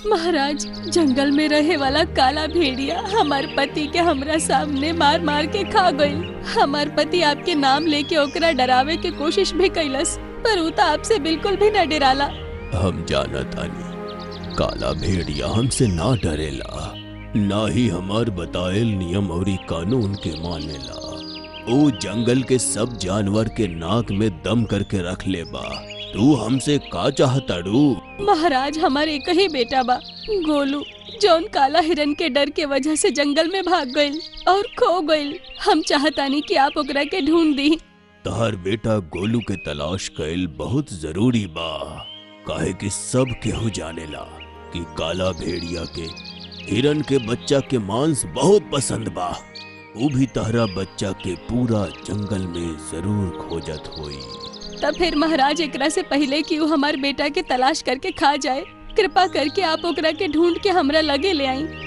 महाराज, जंगल में रहे वाला काला भेड़िया हमार पति के हमरा सामने मार मार के खा गइल। हमार पति आपके नाम लेके ओकरा डरावे के कोशिश भी कैलस, पर ऊ तो आपसे बिल्कुल भी न डराला। हम जानत आनी काला भेड़िया हमसे ना डरेला, ना ही हमार बताएल नियम और कानून के मानेला। वो जंगल के सब जानवर के नाक में दम करके रख ले बा। तू हमसे का चाहताड़ू? महाराज, हमारे एक ही बेटा बा, गोलू, जौन काला हिरन के डर के वजह से जंगल में भाग गइल और खो गइल। हम चाहतानी कि आप ओकरा के ढूंढ दी। तहर बेटा गोलू के तलाश कइल बहुत जरूरी बा, काहे कि सब केहू जानेला कि काला भेड़िया के हिरन के बच्चा के मांस बहुत पसंद बा। वो भी तहरा बच्चा के पूरा जंगल में जरूर खोजत होई। तब फिर महाराज, एकरा से पहले कि वो हमारे बेटा के तलाश करके खा जाए, कृपा करके आप ओकरा के ढूंढ के हमरा लगे ले आई।